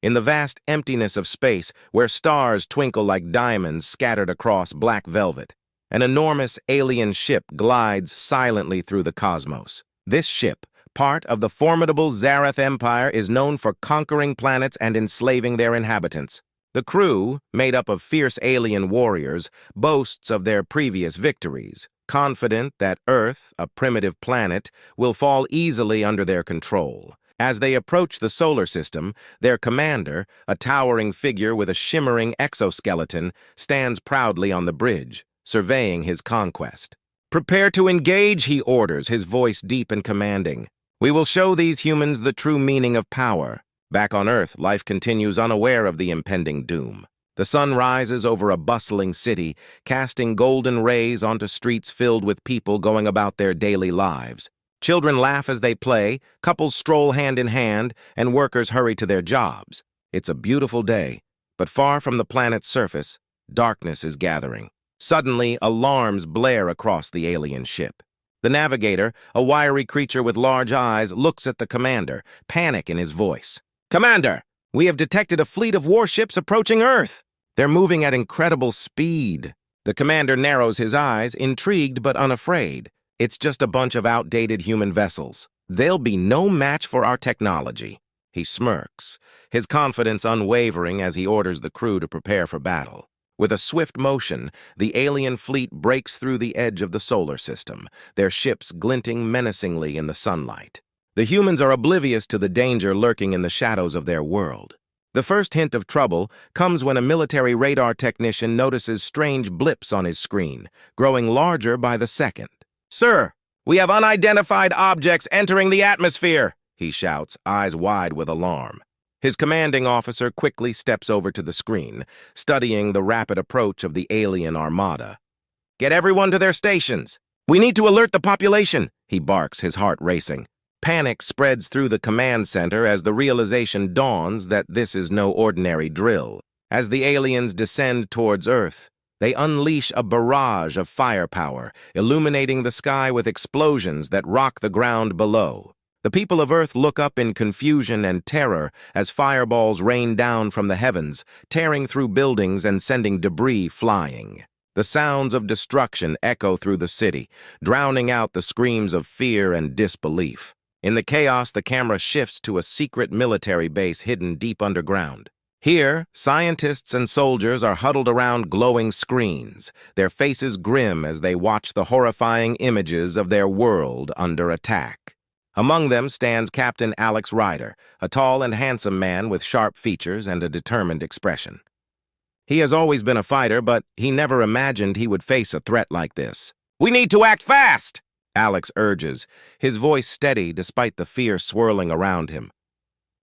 In the vast emptiness of space, where stars twinkle like diamonds scattered across black velvet, an enormous alien ship glides silently through the cosmos. This ship, part of the formidable Zarath Empire, is known for conquering planets and enslaving their inhabitants. The crew, made up of fierce alien warriors, boasts of their previous victories, confident that Earth, a primitive planet, will fall easily under their control. As they approach the solar system, their commander, a towering figure with a shimmering exoskeleton, stands proudly on the bridge, surveying his conquest. "Prepare to engage," he orders, his voice deep and commanding. "We will show these humans the true meaning of power." Back on Earth, life continues unaware of the impending doom. The sun rises over a bustling city, casting golden rays onto streets filled with people going about their daily lives. Children laugh as they play, couples stroll hand in hand, and workers hurry to their jobs. It's a beautiful day, but far from the planet's surface, darkness is gathering. Suddenly, alarms blare across the alien ship. The navigator, a wiry creature with large eyes, looks at the commander, panic in his voice. "Commander, we have detected a fleet of warships approaching Earth. They're moving at incredible speed." The commander narrows his eyes, intrigued but unafraid. "It's just a bunch of outdated human vessels. They'll be no match for our technology." He smirks, his confidence unwavering as he orders the crew to prepare for battle. With a swift motion, the alien fleet breaks through the edge of the solar system, their ships glinting menacingly in the sunlight. The humans are oblivious to the danger lurking in the shadows of their world. The first hint of trouble comes when a military radar technician notices strange blips on his screen, growing larger by the second. "Sir, we have unidentified objects entering the atmosphere," he shouts, eyes wide with alarm. His commanding officer quickly steps over to the screen, studying the rapid approach of the alien armada. "Get everyone to their stations. We need to alert the population," he barks, his heart racing. Panic spreads through the command center as the realization dawns that this is no ordinary drill. As the aliens descend towards Earth, they unleash a barrage of firepower, illuminating the sky with explosions that rock the ground below. The people of Earth look up in confusion and terror as fireballs rain down from the heavens, tearing through buildings and sending debris flying. The sounds of destruction echo through the city, drowning out the screams of fear and disbelief. In the chaos, the camera shifts to a secret military base hidden deep underground. Here, scientists and soldiers are huddled around glowing screens, their faces grim as they watch the horrifying images of their world under attack. Among them stands Captain Alex Ryder, a tall and handsome man with sharp features and a determined expression. He has always been a fighter, but he never imagined he would face a threat like this. "We need to act fast!" Alex urges, his voice steady despite the fear swirling around him.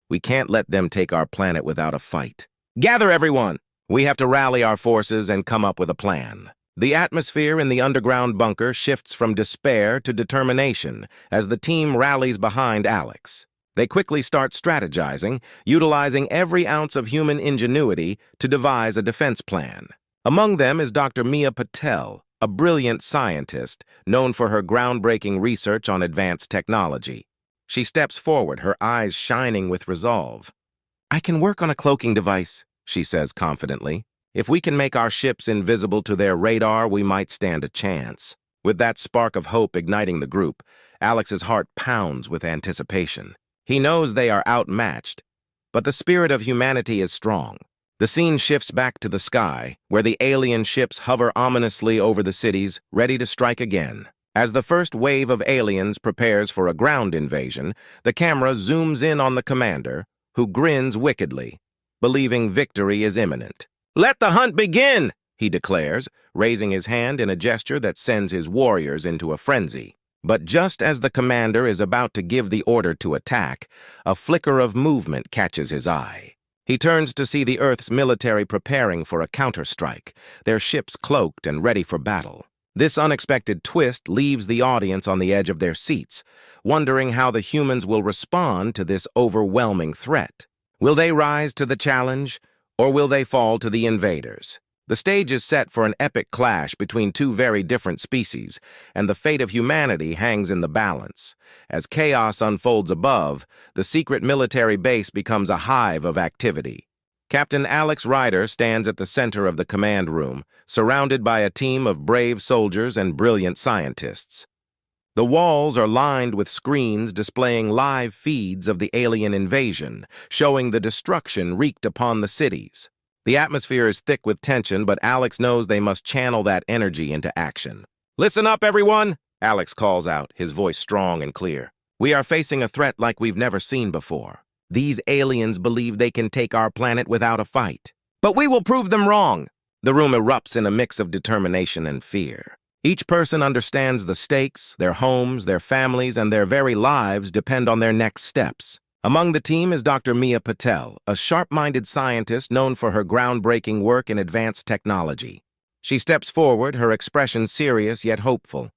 "We can't let them take our planet without a fight. Gather everyone! We have to rally our forces and come up with a plan." The atmosphere in the underground bunker shifts from despair to determination as the team rallies behind Alex. They quickly start strategizing, utilizing every ounce of human ingenuity to devise a defense plan. Among them is Dr. Mia Patel, a brilliant scientist known for her groundbreaking research on advanced technology. She steps forward, her eyes shining with resolve. "I can work on a cloaking device," she says confidently. "If we can make our ships invisible to their radar, we might stand a chance." With that spark of hope igniting the group, Alex's heart pounds with anticipation. He knows they are outmatched, but the spirit of humanity is strong. The scene shifts back to the sky, where the alien ships hover ominously over the cities, ready to strike again. As the first wave of aliens prepares for a ground invasion, the camera zooms in on the commander, who grins wickedly, believing victory is imminent. "Let the hunt begin!" he declares, raising his hand in a gesture that sends his warriors into a frenzy. But just as the commander is about to give the order to attack, a flicker of movement catches his eye. He turns to see the Earth's military preparing for a counterstrike, their ships cloaked and ready for battle. This unexpected twist leaves the audience on the edge of their seats, wondering how the humans will respond to this overwhelming threat. Will they rise to the challenge, or will they fall to the invaders? The stage is set for an epic clash between two very different species, and the fate of humanity hangs in the balance. As chaos unfolds above, the secret military base becomes a hive of activity. Captain Alex Ryder stands at the center of the command room, surrounded by a team of brave soldiers and brilliant scientists. The walls are lined with screens displaying live feeds of the alien invasion, showing the destruction wreaked upon the cities. The atmosphere is thick with tension, but Alex knows they must channel that energy into action. "Listen up, everyone!" Alex calls out, his voice strong and clear. "We are facing a threat like we've never seen before. These aliens believe they can take our planet without a fight. But we will prove them wrong!" The room erupts in a mix of determination and fear. Each person understands the stakes, their homes, their families, and their very lives depend on their next steps. Among the team is Dr. Mia Patel, a sharp-minded scientist known for her groundbreaking work in advanced technology. She steps forward, her expression serious yet hopeful.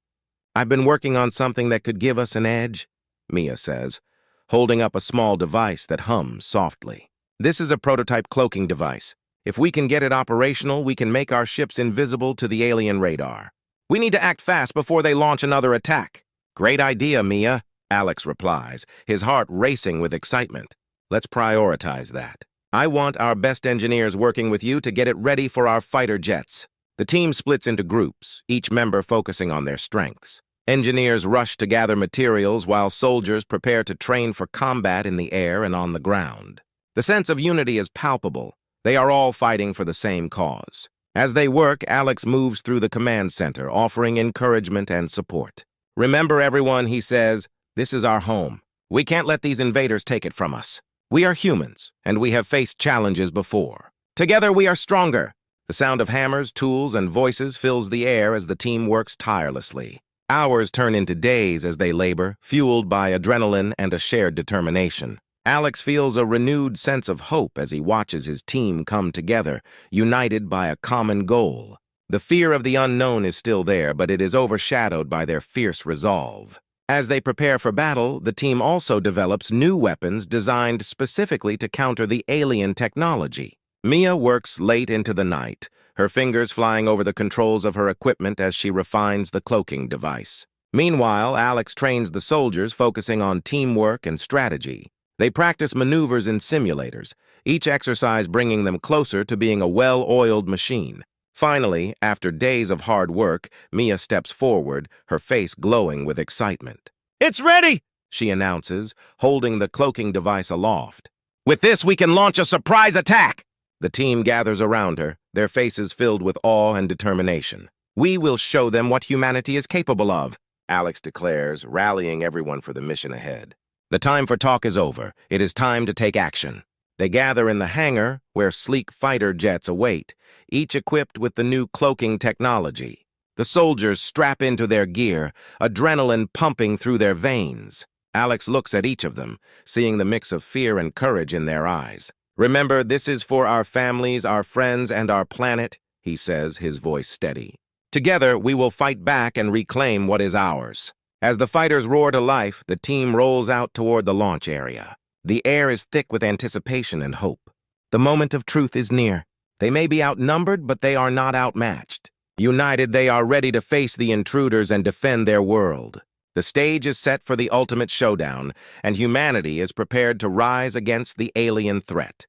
"I've been working on something that could give us an edge," Mia says, holding up a small device that hums softly. "This is a prototype cloaking device. If we can get it operational, we can make our ships invisible to the alien radar. We need to act fast before they launch another attack." "Great idea, Mia," Alex replies, his heart racing with excitement. "Let's prioritize that. I want our best engineers working with you to get it ready for our fighter jets." The team splits into groups, each member focusing on their strengths. Engineers rush to gather materials while soldiers prepare to train for combat in the air and on the ground. The sense of unity is palpable. They are all fighting for the same cause. As they work, Alex moves through the command center, offering encouragement and support. "Remember, everyone," he says, "this is our home. We can't let these invaders take it from us. We are humans, and we have faced challenges before. Together we are stronger." The sound of hammers, tools, and voices fills the air as the team works tirelessly. Hours turn into days as they labor, fueled by adrenaline and a shared determination. Alex feels a renewed sense of hope as he watches his team come together, united by a common goal. The fear of the unknown is still there, but it is overshadowed by their fierce resolve. As they prepare for battle, the team also develops new weapons designed specifically to counter the alien technology. Mia works late into the night, her fingers flying over the controls of her equipment as she refines the cloaking device. Meanwhile, Alex trains the soldiers, focusing on teamwork and strategy. They practice maneuvers in simulators, each exercise bringing them closer to being a well-oiled machine. Finally, after days of hard work, Mia steps forward, her face glowing with excitement. "It's ready!" she announces, holding the cloaking device aloft. "With this, we can launch a surprise attack!" The team gathers around her, their faces filled with awe and determination. "We will show them what humanity is capable of," Alex declares, rallying everyone for the mission ahead. The time for talk is over. It is time to take action. They gather in the hangar, where sleek fighter jets await, each equipped with the new cloaking technology. The soldiers strap into their gear, adrenaline pumping through their veins. Alex looks at each of them, seeing the mix of fear and courage in their eyes. "Remember, this is for our families, our friends, and our planet," he says, his voice steady. "Together, we will fight back and reclaim what is ours." As the fighters roar to life, the team rolls out toward the launch area. The air is thick with anticipation and hope. The moment of truth is near. They may be outnumbered, but they are not outmatched. United, they are ready to face the intruders and defend their world. The stage is set for the ultimate showdown, and humanity is prepared to rise against the alien threat.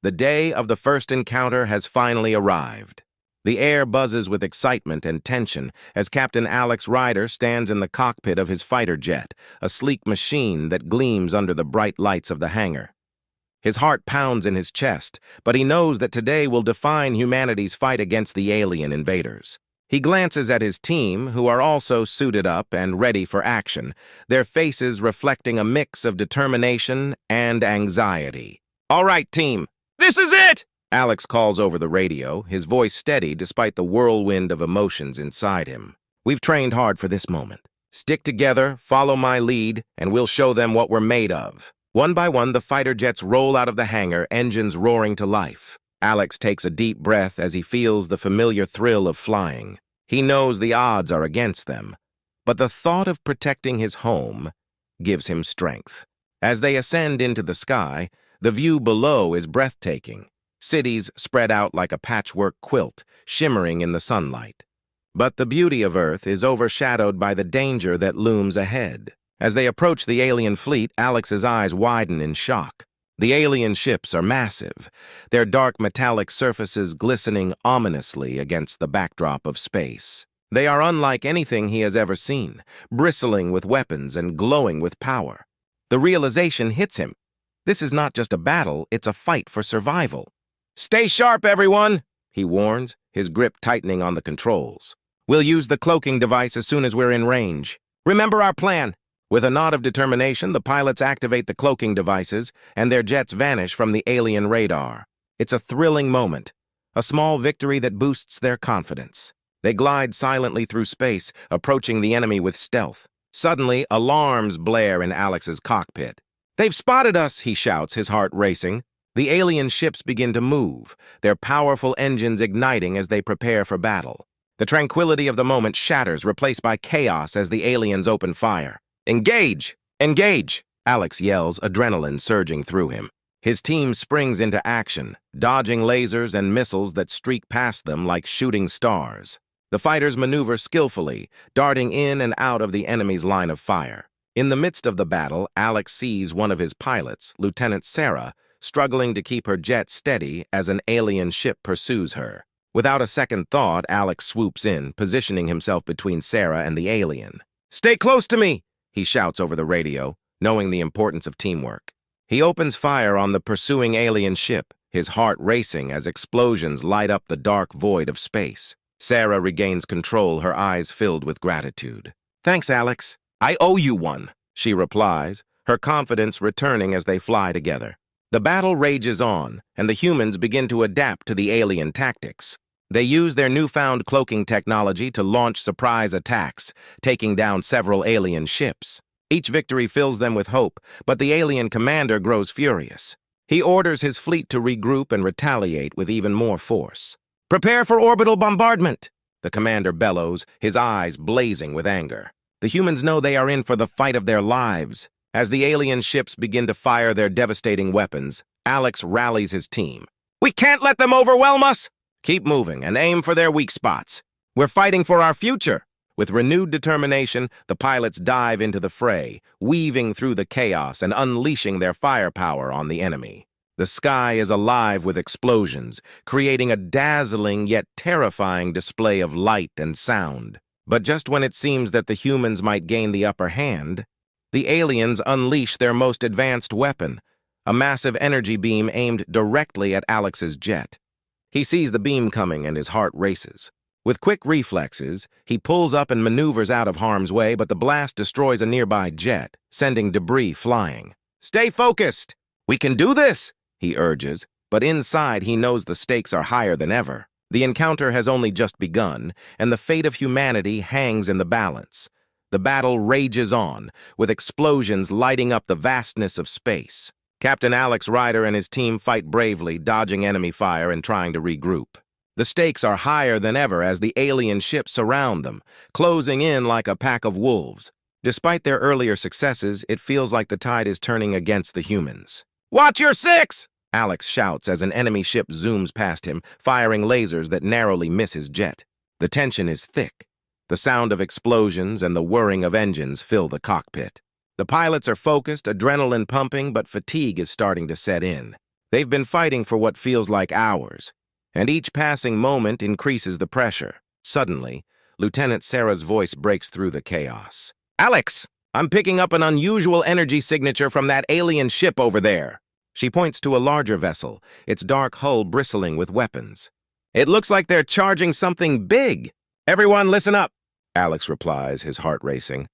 The day of the first encounter has finally arrived. The air buzzes with excitement and tension as Captain Alex Ryder stands in the cockpit of his fighter jet, a sleek machine that gleams under the bright lights of the hangar. His heart pounds in his chest, but he knows that today will define humanity's fight against the alien invaders. He glances at his team, who are also suited up and ready for action, their faces reflecting a mix of determination and anxiety. "All right, team, this is it!" Alex calls over the radio, his voice steady despite the whirlwind of emotions inside him. "We've trained hard for this moment. Stick together, follow my lead, and we'll show them what we're made of." One by one, the fighter jets roll out of the hangar, engines roaring to life. Alex takes a deep breath as he feels the familiar thrill of flying. He knows the odds are against them, but the thought of protecting his home gives him strength. As they ascend into the sky, the view below is breathtaking. cities spread out like a patchwork quilt, shimmering in the sunlight. But the beauty of Earth is overshadowed by the danger that looms ahead. As they approach the alien fleet, Alex's eyes widen in shock. The alien ships are massive, their dark metallic surfaces glistening ominously against the backdrop of space. They are unlike anything he has ever seen, bristling with weapons and glowing with power. The realization hits him. This is not just a battle, it's a fight for survival. "Stay sharp, everyone," he warns, his grip tightening on the controls. "We'll use the cloaking device as soon as we're in range. Remember our plan." With a nod of determination, the pilots activate the cloaking devices, and their jets vanish from the alien radar. It's a thrilling moment, a small victory that boosts their confidence. They glide silently through space, approaching the enemy with stealth. Suddenly, alarms blare in Alex's cockpit. "They've spotted us," he shouts, his heart racing. The alien ships begin to move, their powerful engines igniting as they prepare for battle. The tranquility of the moment shatters, replaced by chaos as the aliens open fire. "Engage! Engage!" Alex yells, adrenaline surging through him. His team springs into action, dodging lasers and missiles that streak past them like shooting stars. The fighters maneuver skillfully, darting in and out of the enemy's line of fire. In the midst of the battle, Alex sees one of his pilots, Lieutenant Sarah, struggling to keep her jet steady as an alien ship pursues her. Without a second thought, Alex swoops in, positioning himself between Sarah and the alien. "Stay close to me!" he shouts over the radio, knowing the importance of teamwork. He opens fire on the pursuing alien ship, his heart racing as explosions light up the dark void of space. Sarah regains control, her eyes filled with gratitude. "Thanks, Alex. I owe you one," she replies, her confidence returning as they fly together. The battle rages on, and the humans begin to adapt to the alien tactics. They use their newfound cloaking technology to launch surprise attacks, taking down several alien ships. Each victory fills them with hope, but the alien commander grows furious. He orders his fleet to regroup and retaliate with even more force. "Prepare for orbital bombardment!" the commander bellows, his eyes blazing with anger. The humans know they are in for the fight of their lives. As the alien ships begin to fire their devastating weapons, Alex rallies his team. "We can't let them overwhelm us! Keep moving and aim for their weak spots. We're fighting for our future." With renewed determination, the pilots dive into the fray, weaving through the chaos and unleashing their firepower on the enemy. The sky is alive with explosions, creating a dazzling yet terrifying display of light and sound. But just when it seems that the humans might gain the upper hand, the aliens unleash their most advanced weapon, a massive energy beam aimed directly at Alex's jet. He sees the beam coming and his heart races. With quick reflexes, he pulls up and maneuvers out of harm's way, but the blast destroys a nearby jet, sending debris flying. "Stay focused! We can do this!" he urges, but inside he knows the stakes are higher than ever. The encounter has only just begun, and the fate of humanity hangs in the balance. The battle rages on, with explosions lighting up the vastness of space. Captain Alex Ryder and his team fight bravely, dodging enemy fire and trying to regroup. The stakes are higher than ever as the alien ships surround them, closing in like a pack of wolves. Despite their earlier successes, it feels like the tide is turning against the humans. "Watch your six!" Alex shouts as an enemy ship zooms past him, firing lasers that narrowly miss his jet. The tension is thick. The sound of explosions and the whirring of engines fill the cockpit. The pilots are focused, adrenaline pumping, but fatigue is starting to set in. They've been fighting for what feels like hours, and each passing moment increases the pressure. Suddenly, Lieutenant Sarah's voice breaks through the chaos. "Alex, I'm picking up an unusual energy signature from that alien ship over there." She points to a larger vessel, its dark hull bristling with weapons. "It looks like they're charging something big." "Everyone, listen up," Alex replies, his heart racing.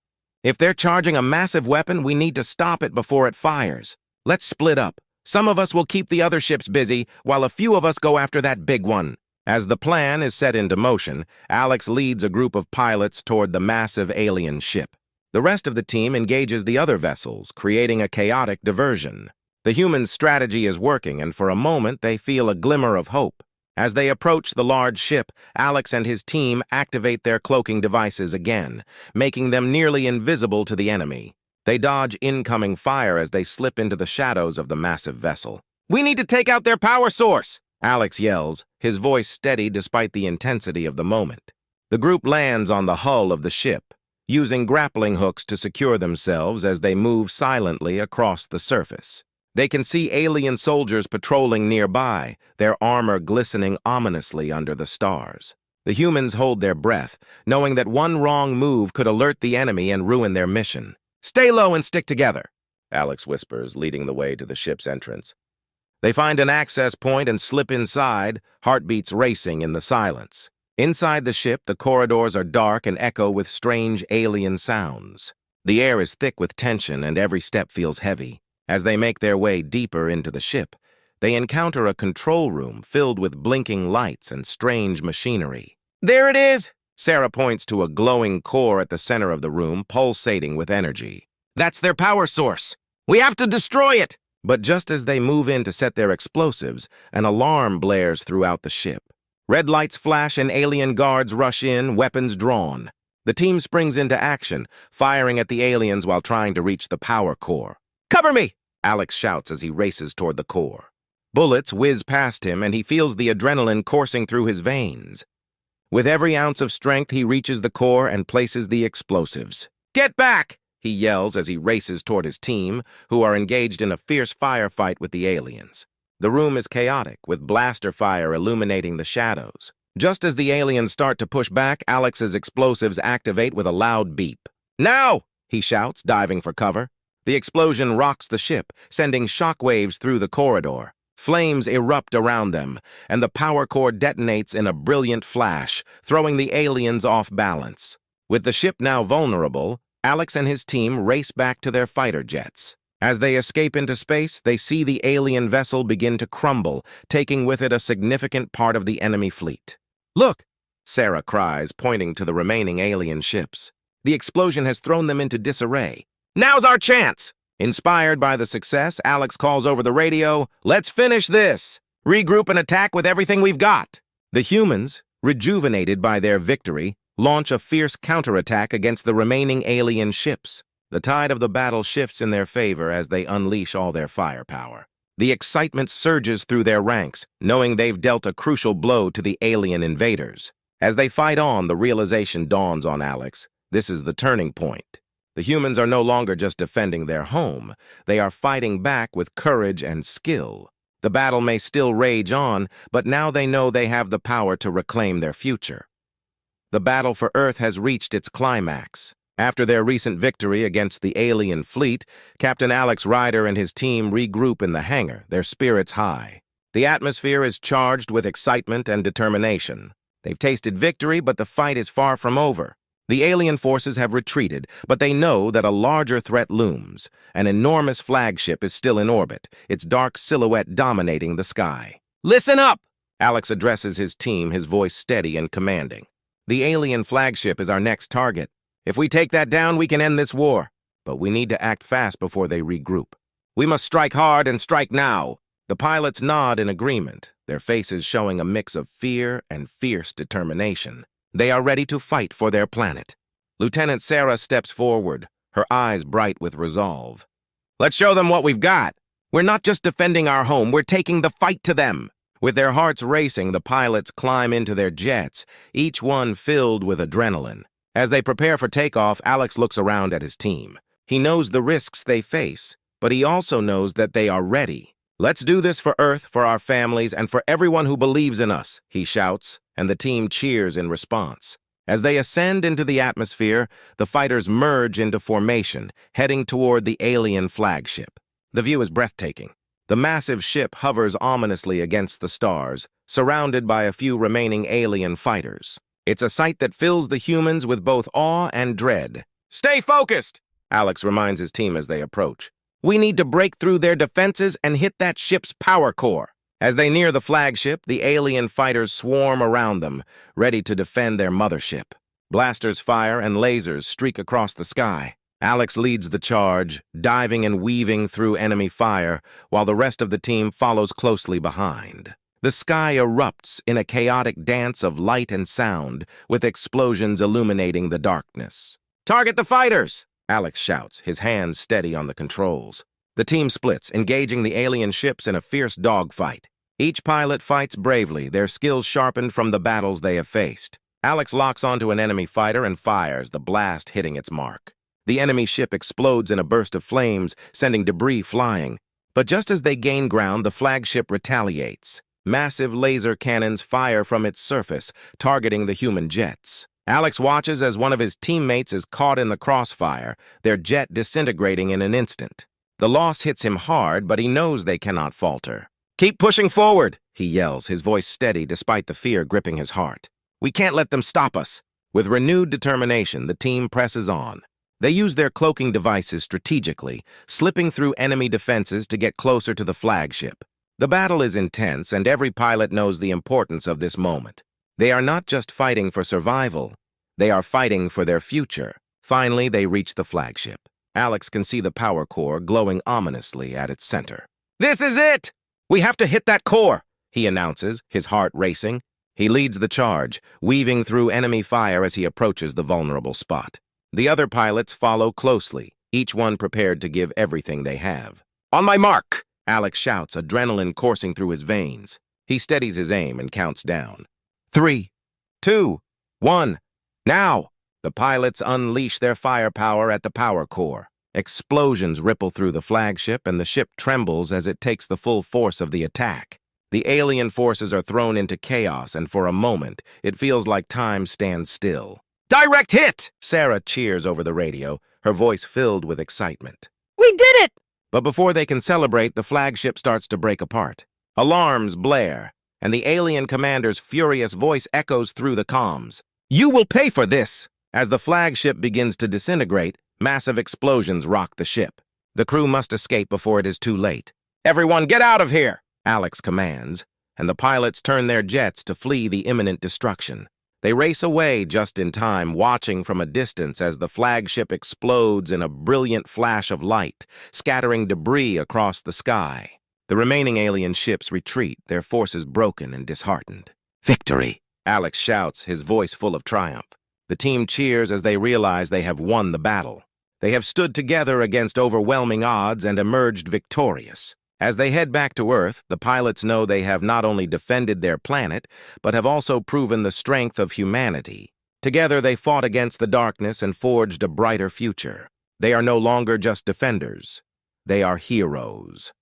"If they're charging a massive weapon, we need to stop it before it fires. Let's split up. Some of us will keep the other ships busy, while a few of us go after that big one." As the plan is set into motion, Alex leads a group of pilots toward the massive alien ship. The rest of the team engages the other vessels, creating a chaotic diversion. The humans' strategy is working, and for a moment they feel a glimmer of hope. As they approach the large ship, Alex and his team activate their cloaking devices again, making them nearly invisible to the enemy. They dodge incoming fire as they slip into the shadows of the massive vessel. "We need to take out their power source!" Alex yells, his voice steady despite the intensity of the moment. The group lands on the hull of the ship, using grappling hooks to secure themselves as they move silently across the surface. They can see alien soldiers patrolling nearby, their armor glistening ominously under the stars. The humans hold their breath, knowing that one wrong move could alert the enemy and ruin their mission. "Stay low and stick together," Alex whispers, leading the way to the ship's entrance. They find an access point and slip inside, heartbeats racing in the silence. Inside the ship, the corridors are dark and echo with strange alien sounds. The air is thick with tension and every step feels heavy. As they make their way deeper into the ship, they encounter a control room filled with blinking lights and strange machinery. "There it is!" Sarah points to a glowing core at the center of the room, pulsating with energy. "That's their power source. We have to destroy it!" But just as they move in to set their explosives, an alarm blares throughout the ship. Red lights flash and alien guards rush in, weapons drawn. The team springs into action, firing at the aliens while trying to reach the power core. "Cover me!" Alex shouts as he races toward the core. Bullets whiz past him and he feels the adrenaline coursing through his veins. With every ounce of strength, he reaches the core and places the explosives. "Get back!" he yells as he races toward his team, who are engaged in a fierce firefight with the aliens. The room is chaotic, with blaster fire illuminating the shadows. Just as the aliens start to push back, Alex's explosives activate with a loud beep. "Now!" he shouts, diving for cover. The explosion rocks the ship, sending shockwaves through the corridor. Flames erupt around them, and the power core detonates in a brilliant flash, throwing the aliens off balance. With the ship now vulnerable, Alex and his team race back to their fighter jets. As they escape into space, they see the alien vessel begin to crumble, taking with it a significant part of the enemy fleet. "Look!" Sarah cries, pointing to the remaining alien ships. "The explosion has thrown them into disarray. Now's our chance!" Inspired by the success, Alex calls over the radio, "Let's finish this! Regroup and attack with everything we've got!" The humans, rejuvenated by their victory, launch a fierce counterattack against the remaining alien ships. The tide of the battle shifts in their favor as they unleash all their firepower. The excitement surges through their ranks, knowing they've dealt a crucial blow to the alien invaders. As they fight on, the realization dawns on Alex. This is the turning point. The humans are no longer just defending their home. They are fighting back with courage and skill. The battle may still rage on, but now they know they have the power to reclaim their future. The battle for Earth has reached its climax. After their recent victory against the alien fleet, Captain Alex Ryder and his team regroup in the hangar, their spirits high. The atmosphere is charged with excitement and determination. They've tasted victory, but the fight is far from over. The alien forces have retreated, but they know that a larger threat looms. An enormous flagship is still in orbit, its dark silhouette dominating the sky. "Listen up!" Alex addresses his team, his voice steady and commanding. "The alien flagship is our next target. If we take that down, we can end this war. But we need to act fast before they regroup. We must strike hard and strike now." The pilots nod in agreement, their faces showing a mix of fear and fierce determination. They are ready to fight for their planet. Lieutenant Sarah steps forward, her eyes bright with resolve. "Let's show them what we've got. We're not just defending our home, we're taking the fight to them." With their hearts racing, the pilots climb into their jets, each one filled with adrenaline. As they prepare for takeoff, Alex looks around at his team. He knows the risks they face, but he also knows that they are ready. "Let's do this for Earth, for our families, and for everyone who believes in us," he shouts, and the team cheers in response. As they ascend into the atmosphere, the fighters merge into formation, heading toward the alien flagship. The view is breathtaking. The massive ship hovers ominously against the stars, surrounded by a few remaining alien fighters. It's a sight that fills the humans with both awe and dread. "Stay focused!" Alex reminds his team as they approach. "We need to break through their defenses and hit that ship's power core." As they near the flagship, the alien fighters swarm around them, ready to defend their mothership. Blasters fire and lasers streak across the sky. Alex leads the charge, diving and weaving through enemy fire, while the rest of the team follows closely behind. The sky erupts in a chaotic dance of light and sound, with explosions illuminating the darkness. "Target the fighters!" Alex shouts, his hands steady on the controls. The team splits, engaging the alien ships in a fierce dogfight. Each pilot fights bravely, their skills sharpened from the battles they have faced. Alex locks onto an enemy fighter and fires, the blast hitting its mark. The enemy ship explodes in a burst of flames, sending debris flying. But just as they gain ground, the flagship retaliates. Massive laser cannons fire from its surface, targeting the human jets. Alex watches as one of his teammates is caught in the crossfire, their jet disintegrating in an instant. The loss hits him hard, but he knows they cannot falter. "Keep pushing forward," he yells, his voice steady despite the fear gripping his heart. "We can't let them stop us." With renewed determination, the team presses on. They use their cloaking devices strategically, slipping through enemy defenses to get closer to the flagship. The battle is intense, and every pilot knows the importance of this moment. They are not just fighting for survival, they are fighting for their future. Finally, they reach the flagship. Alex can see the power core glowing ominously at its center. "This is it! We have to hit that core," he announces, his heart racing. He leads the charge, weaving through enemy fire as he approaches the vulnerable spot. The other pilots follow closely, each one prepared to give everything they have. "On my mark!" Alex shouts, adrenaline coursing through his veins. He steadies his aim and counts down. 3, 2, 1, now! The pilots unleash their firepower at the power core. Explosions ripple through the flagship, and the ship trembles as it takes the full force of the attack. The alien forces are thrown into chaos, and for a moment, it feels like time stands still. "Direct hit!" Sarah cheers over the radio, her voice filled with excitement. We did it! But before they can celebrate, the flagship starts to break apart. Alarms blare, and the alien commander's furious voice echoes through the comms. "You will pay for this!" As the flagship begins to disintegrate, massive explosions rock the ship. The crew must escape before it is too late. "Everyone get out of here!" Alex commands, and the pilots turn their jets to flee the imminent destruction. They race away just in time, watching from a distance as the flagship explodes in a brilliant flash of light, scattering debris across the sky. The remaining alien ships retreat, their forces broken and disheartened. "Victory!" Alex shouts, his voice full of triumph. The team cheers as they realize they have won the battle. They have stood together against overwhelming odds and emerged victorious. As they head back to Earth, the pilots know they have not only defended their planet, but have also proven the strength of humanity. Together they fought against the darkness and forged a brighter future. They are no longer just defenders. They are heroes.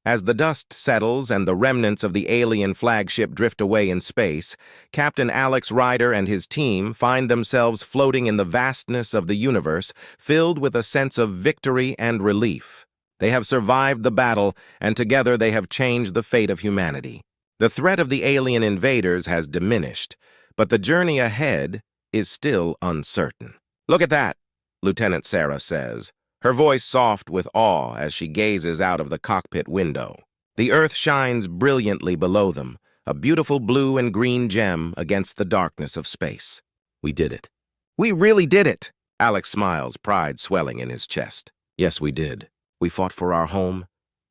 As the dust settles and the remnants of the alien flagship drift away in space, Captain Alex Rider and his team find themselves floating in the vastness of the universe, filled with a sense of victory and relief. They have survived the battle, and together they have changed the fate of humanity. The threat of the alien invaders has diminished, but the journey ahead is still uncertain. "Look at that," Lieutenant Sarah says, her voice soft with awe as she gazes out of the cockpit window. The Earth shines brilliantly below them, a beautiful blue and green gem against the darkness of space. "We did it." "We really did it!" Alex smiles, pride swelling in his chest. "Yes, we did. We fought for our home,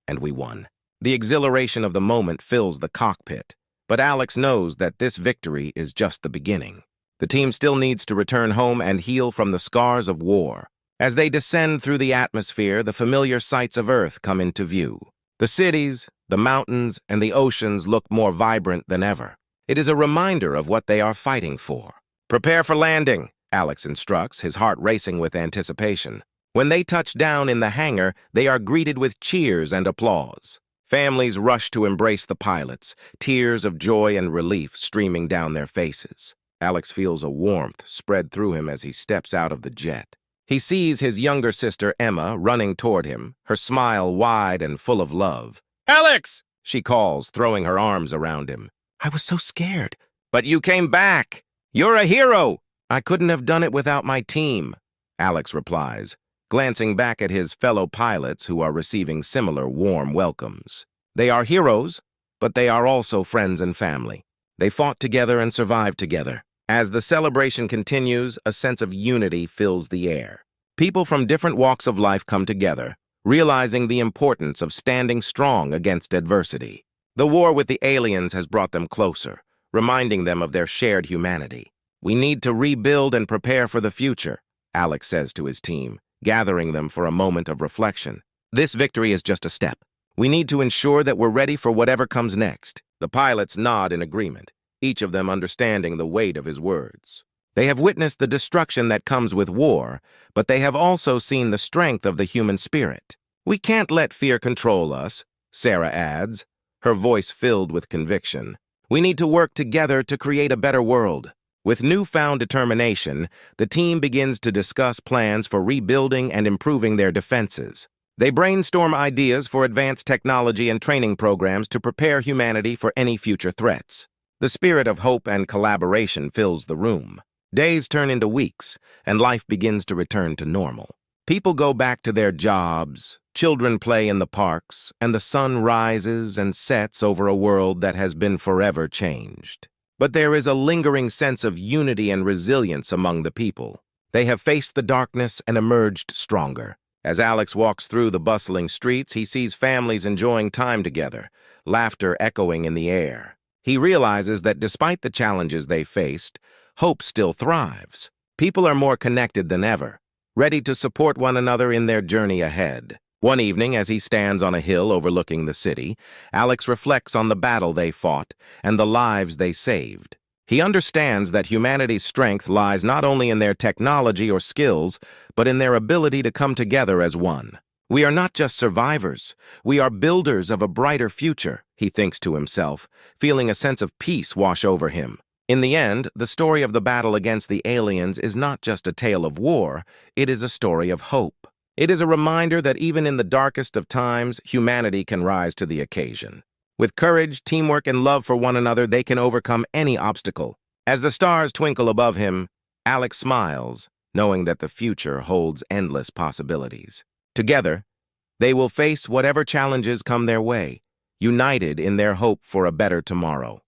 and we won." The exhilaration of the moment fills the cockpit, but Alex knows that this victory is just the beginning. The team still needs to return home and heal from the scars of war. As they descend through the atmosphere, the familiar sights of Earth come into view. The cities, the mountains, and the oceans look more vibrant than ever. It is a reminder of what they are fighting for. "Prepare for landing," Alex instructs, his heart racing with anticipation. When they touch down in the hangar, they are greeted with cheers and applause. Families rush to embrace the pilots, tears of joy and relief streaming down their faces. Alex feels a warmth spread through him as he steps out of the jet. He sees his younger sister, Emma, running toward him, her smile wide and full of love. "Alex!" she calls, throwing her arms around him. "I was so scared." "But you came back! You're a hero!" "I couldn't have done it without my team," Alex replies, glancing back at his fellow pilots who are receiving similar warm welcomes. They are heroes, but they are also friends and family. They fought together and survived together. As the celebration continues, a sense of unity fills the air. People from different walks of life come together, realizing the importance of standing strong against adversity. The war with the aliens has brought them closer, reminding them of their shared humanity. "We need to rebuild and prepare for the future," Alex says to his team, gathering them for a moment of reflection. "This victory is just a step. We need to ensure that we're ready for whatever comes next. The pilots nod in agreement, each of them understanding the weight of his words. They have witnessed the destruction that comes with war, but they have also seen the strength of the human spirit. We can't let fear control us, Sarah adds, her voice filled with conviction. We need to work together to create a better world. With newfound determination, the team begins to discuss plans for rebuilding and improving their defenses. They brainstorm ideas for advanced technology and training programs to prepare humanity for any future threats. The spirit of hope and collaboration fills the room. Days turn into weeks, and life begins to return to normal. People go back to their jobs, children play in the parks, and the sun rises and sets over a world that has been forever changed. But there is a lingering sense of unity and resilience among the people. They have faced the darkness and emerged stronger. As Alex walks through the bustling streets, he sees families enjoying time together, laughter echoing in the air. He realizes that despite the challenges they faced, hope still thrives. People are more connected than ever, ready to support one another in their journey ahead. One evening, as he stands on a hill overlooking the city, Alex reflects on the battle they fought and the lives they saved. He understands that humanity's strength lies not only in their technology or skills, but in their ability to come together as one. We are not just survivors, we are builders of a brighter future, he thinks to himself, feeling a sense of peace wash over him. In the end, the story of the battle against the aliens is not just a tale of war, it is a story of hope. It is a reminder that even in the darkest of times, humanity can rise to the occasion. With courage, teamwork, and love for one another, they can overcome any obstacle. As the stars twinkle above him, Alex smiles, knowing that the future holds endless possibilities. Together, they will face whatever challenges come their way, united in their hope for a better tomorrow.